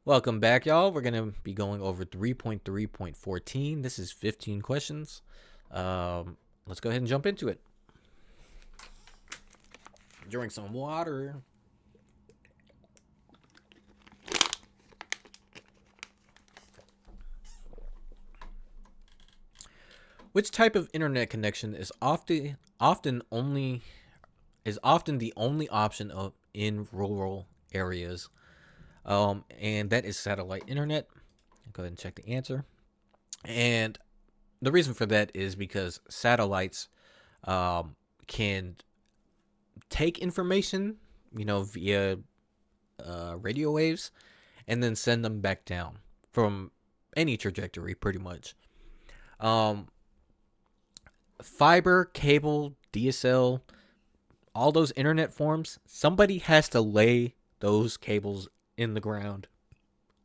Welcome back, y'all. We're going to be going over 3.3.14. This is 15 questions. Let's go ahead and jump into it. Drink some water. Which type of internet connection is often the only option in rural areas? And that is satellite internet. Go ahead and check the answer. And the reason for that is because satellites can take information, via radio waves, and then send them back down from any trajectory, pretty much. Fiber, cable, DSL, all those internet forms, somebody has to lay those cables in the ground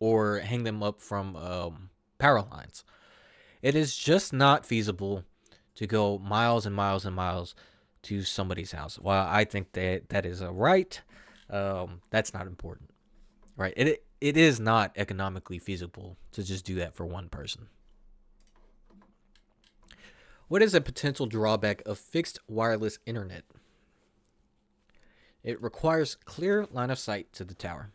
or hang them up from power lines. It is just not feasible to go miles and miles and miles to somebody's house. While I think that is a right, that's not important, right? It is not economically feasible to just do that for one person. What is a potential drawback of fixed wireless internet? It requires clear line of sight to the tower.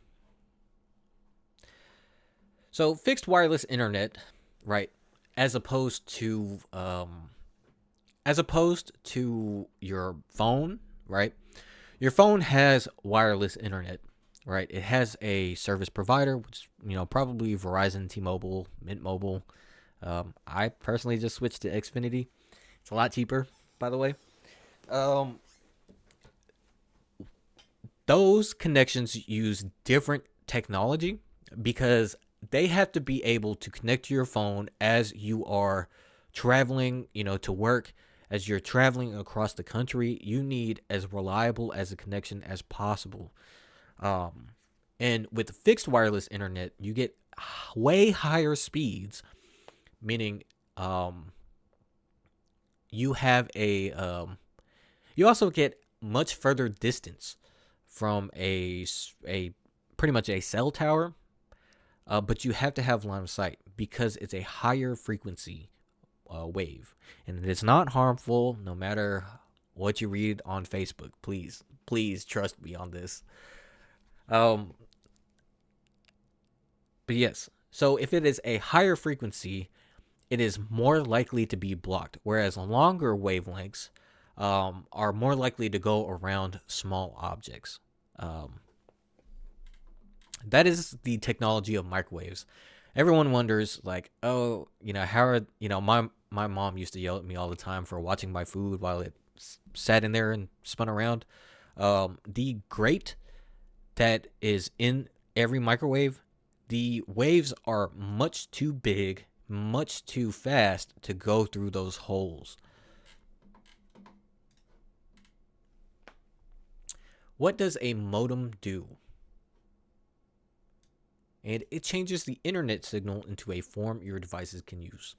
So fixed wireless internet, right, as opposed to your phone, right? Your phone has wireless internet, right? It has a service provider, which probably Verizon, T-Mobile, Mint Mobile. I personally just switched to Xfinity. It's a lot cheaper, by the way. Those connections use different technology because they have to be able to connect to your phone as you are traveling, to work. As you're traveling across the country, you need as reliable as a connection as possible. And with fixed wireless internet, you get way higher speeds, meaning you have you also get much further distance from a pretty much a cell tower, but you have to have line of sight because it's a higher frequency wave, and it's not harmful. No matter what you read on Facebook, please trust me on this. But yes, so if it is a higher frequency, it is more likely to be blocked, whereas longer wavelengths are more likely to go around small objects. That is the technology of microwaves. Everyone wonders, like, oh, how are my mom used to yell at me all the time for watching my food while it sat in there and spun around. The grate that is in every microwave, the waves are much too big, much too fast to go through those holes. What does a modem do? And it changes the internet signal into a form your devices can use.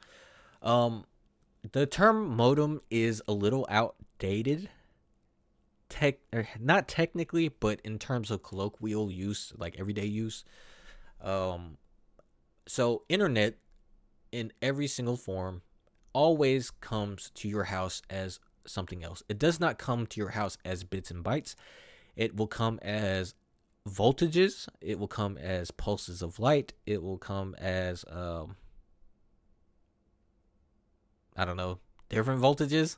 The term modem is a little outdated. Not technically, but in terms of colloquial use, like everyday use. So internet in every single form always comes to your house as something else. It does not come to your house as bits and bytes. It will come as voltages. It will come as pulses of light. It will come as I don't know, different voltages.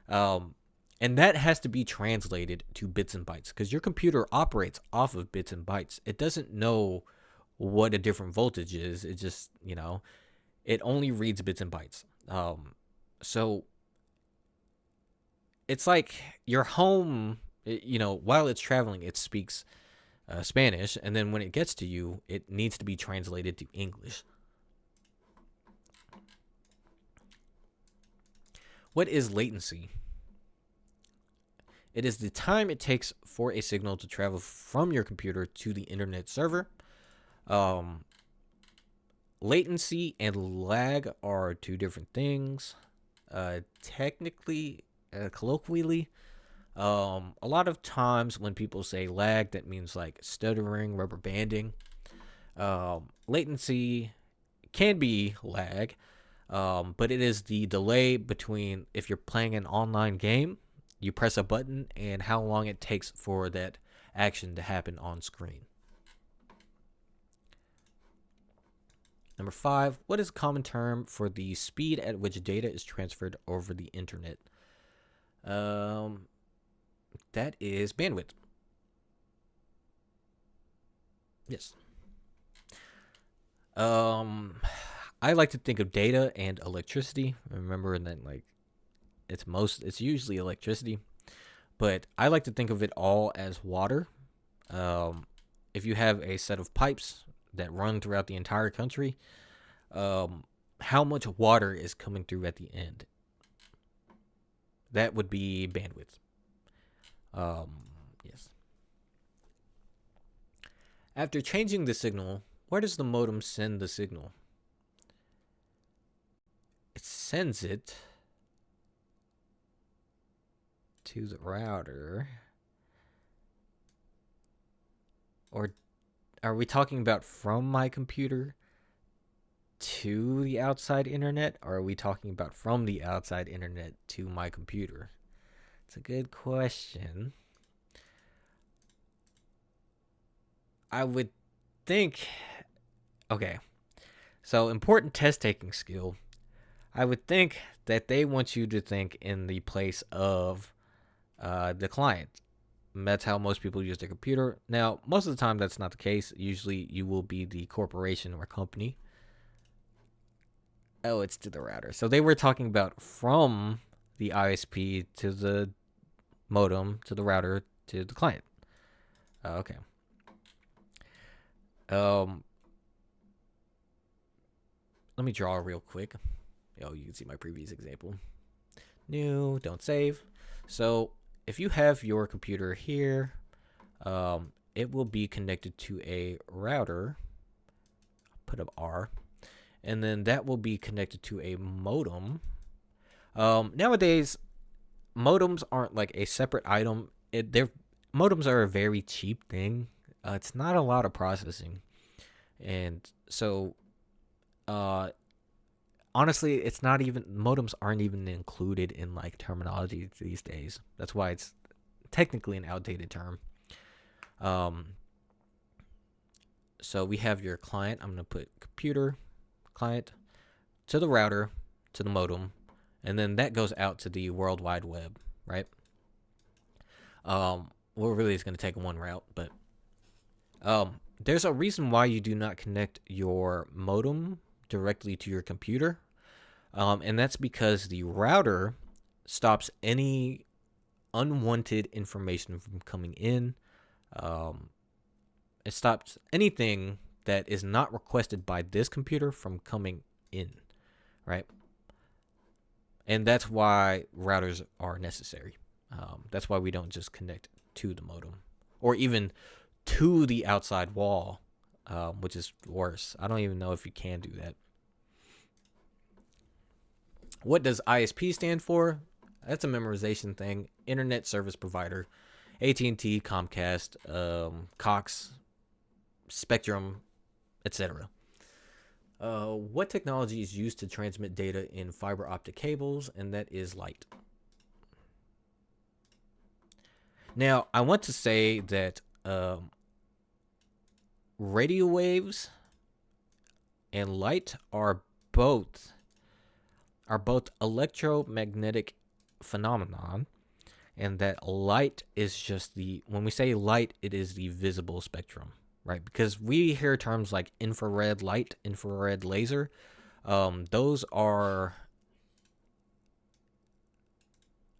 And that has to be translated to bits and bytes because your computer operates off of bits and bytes. It doesn't know what a different voltage is. It just, it only reads bits and bytes. So it's like your home, while it's traveling, it speaks Spanish, and then when it gets to you, it needs to be translated to English. What is latency? It is the time it takes for a signal to travel from your computer to the internet server. Latency and lag are two different things. Technically, colloquially, a lot of times when people say lag, that means like stuttering, rubber banding. Latency can be lag, but it is the delay between if you're playing an online game, you press a button, and how long it takes for that action to happen on screen. Number 5, what is a common term for the speed at which data is transferred over the internet? That is bandwidth. Yes. I like to think of data and electricity. Remember that it's usually electricity, but I like to think of it all as water. If you have a set of pipes that run throughout the entire country, how much water is coming through at the end? That would be bandwidth. Yes. After changing the signal, where does the modem send the signal? It sends it to the router. Or are we talking about from my computer to the outside internet? Or are we talking about from the outside internet to my computer? It's a good question. I would think. Okay. So, important test taking skill. I would think that they want you to think in the place of the client. And that's how most people use their computer. Now, most of the time, that's not the case. Usually, you will be the corporation or company. Oh, it's to the router. So, they were talking about from the ISP to the modem to the router to the client. Okay. Let me draw real quick. Oh, you can see my previous example. New, don't save. So if you have your computer here, it will be connected to a router. Put up R, and then that will be connected to a modem. Nowadays, modems aren't like a separate item. Modems are a very cheap thing. It's not a lot of processing, and so honestly, it's not even modems aren't even included in like terminology these days. That's why it's technically an outdated term. So we have your client. I'm gonna put computer client to the router to the modem, and then that goes out to the World Wide Web, right? Well, really, it's gonna take one route, but there's a reason why you do not connect your modem directly to your computer. And that's because the router stops any unwanted information from coming in. It stops anything that is not requested by this computer from coming in, right? And that's why routers are necessary. That's why we don't just connect to the modem or even to the outside wall, which is worse. I don't even know if you can do that. What does ISP stand for? That's a memorization thing. Internet Service Provider. AT&T, Comcast, Cox, Spectrum, etc. What technology is used to transmit data in fiber optic cables? And that is light. Now, I want to say that radio waves and light are both electromagnetic phenomenon, and that light is just when we say light, it is the visible spectrum, right? Because we hear terms like infrared light, infrared laser. Those are,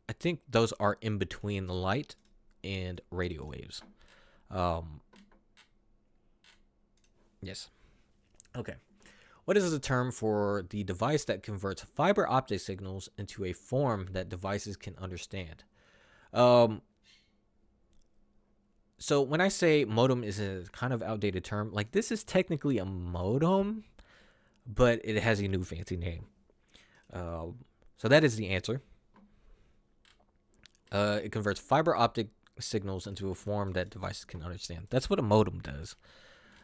I think those are in between the light and radio waves. Yes. Okay. What is the term for the device that converts fiber optic signals into a form that devices can understand? So when I say modem is a kind of outdated term, like this is technically a modem, but it has a new fancy name. So that is the answer. It converts fiber optic signals into a form that devices can understand. That's what a modem does.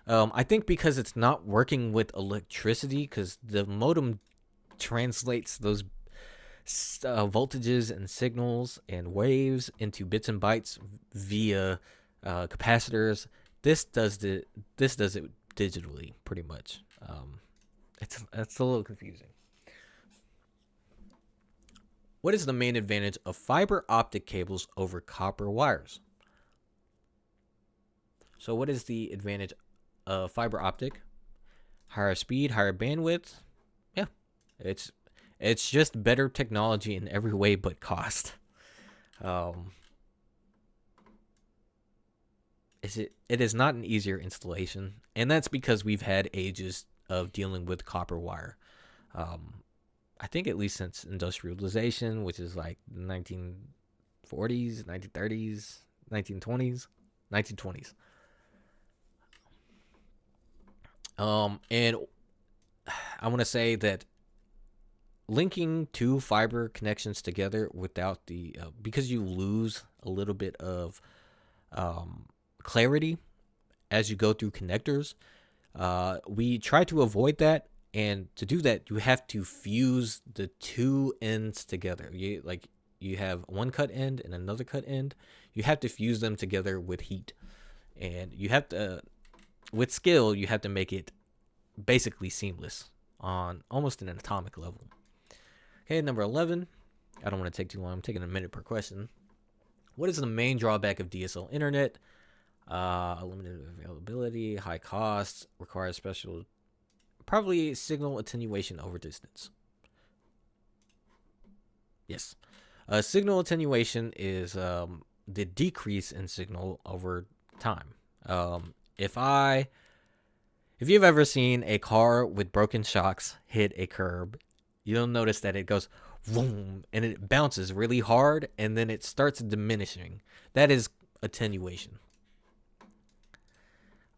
I think because it's not working with electricity, because the modem translates those voltages and signals and waves into bits and bytes via capacitors. This does the this does it digitally, pretty much. It's a little confusing. What is the main advantage of fiber optic cables over copper wires? So, what is the advantage of fiber optic? Higher speed, higher bandwidth. Yeah, it's it's just better technology in every way but cost. Um, it is not an easier installation, and that's because we've had ages of dealing with copper wire. Um, I think at least since industrialization, which is like 1940s, 1930s, 1920s, 1920s. And I want to say that linking two fiber connections together without the because you lose a little bit of um, clarity as you go through connectors. We try to avoid that, and to do that, you have to fuse the two ends together. You have one cut end and another cut end. You have to fuse them together with heat, and you have to, with skill, you have to make it basically seamless on almost an atomic level. Okay, number 11. I don't want to take too long. I'm taking a minute per question. What is the main drawback of DSL internet? Limited availability, high costs, requires special, probably signal attenuation over distance. Yes. Signal attenuation is the decrease in signal over time. If you've ever seen a car with broken shocks hit a curb, you'll notice that it goes boom and it bounces really hard and then it starts diminishing. That is attenuation.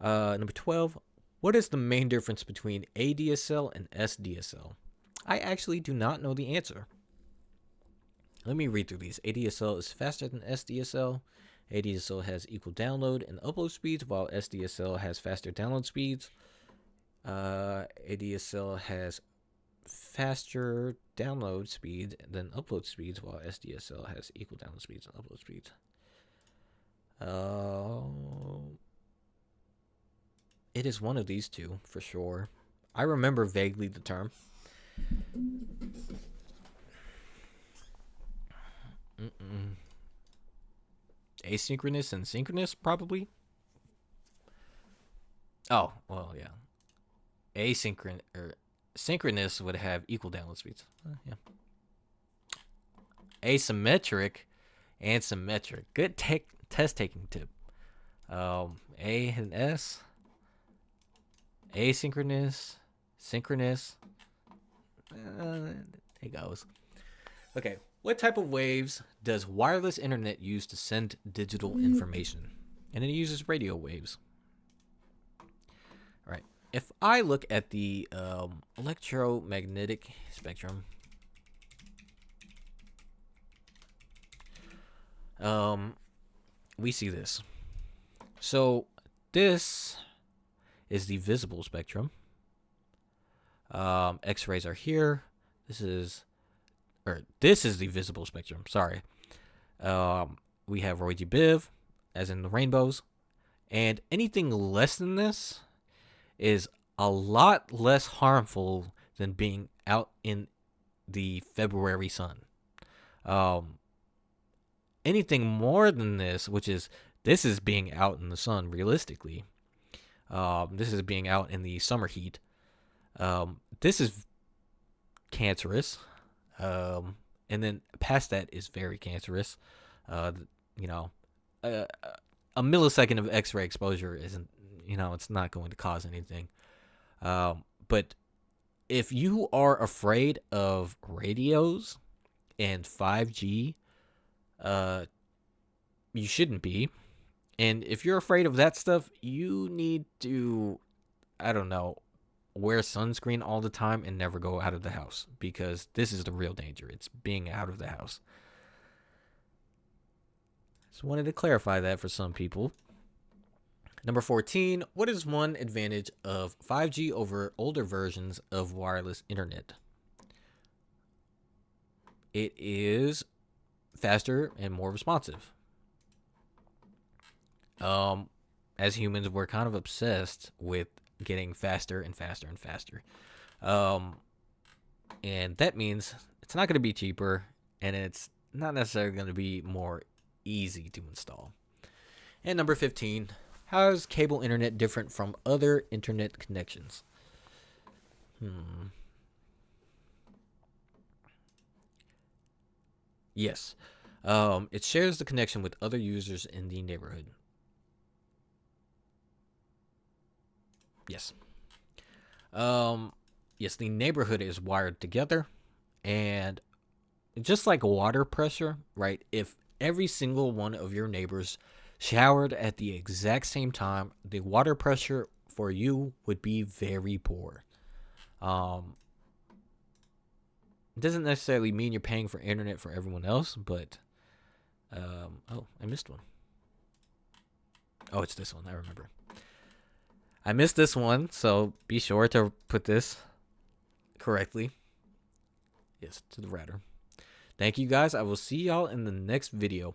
Number 12. What is the main difference between ADSL and SDSL? I actually do not know the answer. Let me read through these. ADSL is faster than SDSL. ADSL has equal download and upload speeds, while SDSL has faster download speeds. ADSL has faster download speeds than upload speeds, while SDSL has equal download speeds and upload speeds. It is one of these two for sure. I remember vaguely the term. Asynchronous and synchronous, probably. Oh, well, yeah. Asynchronous or synchronous would have equal download speeds. Yeah. Asymmetric and symmetric. Good test taking tip. A and S. Asynchronous, synchronous. It goes. Okay. What type of waves does wireless internet use to send digital information? And it uses radio waves. All right. If I look at the electromagnetic spectrum, we see this. So this is the visible spectrum. X-rays are here. This is the visible spectrum. Sorry. We have Roy G. Biv, as in the rainbows, and anything less than this is a lot less harmful than being out in the February sun. Anything more than this, this is being out in the sun realistically. This is being out in the summer heat. This is cancerous. And then past that is very cancerous. You know, a millisecond of X-ray exposure isn't, it's not going to cause anything. But if you are afraid of radios and 5G, you shouldn't be. And if you're afraid of that stuff, you need to, I don't know, wear sunscreen all the time and never go out of the house, because this is the real danger. It's being out of the house. Just wanted to clarify that for some people. Number 14, what is one advantage of 5G over older versions of wireless internet? It is faster and more responsive. As humans, we're kind of obsessed with getting faster and faster and faster. And that means it's not going to be cheaper, and it's not necessarily going to be more easy to install. And number 15, how is cable internet different from other internet connections? Yes. It shares the connection with other users in the neighborhood. Yes. Yes, the neighborhood is wired together, and just like water pressure, right? If every single one of your neighbors showered at the exact same time, the water pressure for you would be very poor. Um, it doesn't necessarily mean you're paying for internet for everyone else, but oh, I missed one. Oh, it's this one. I remember. I missed this one, so be sure to put this correctly. Yes, to the router. Thank you guys. I will see y'all in the next video.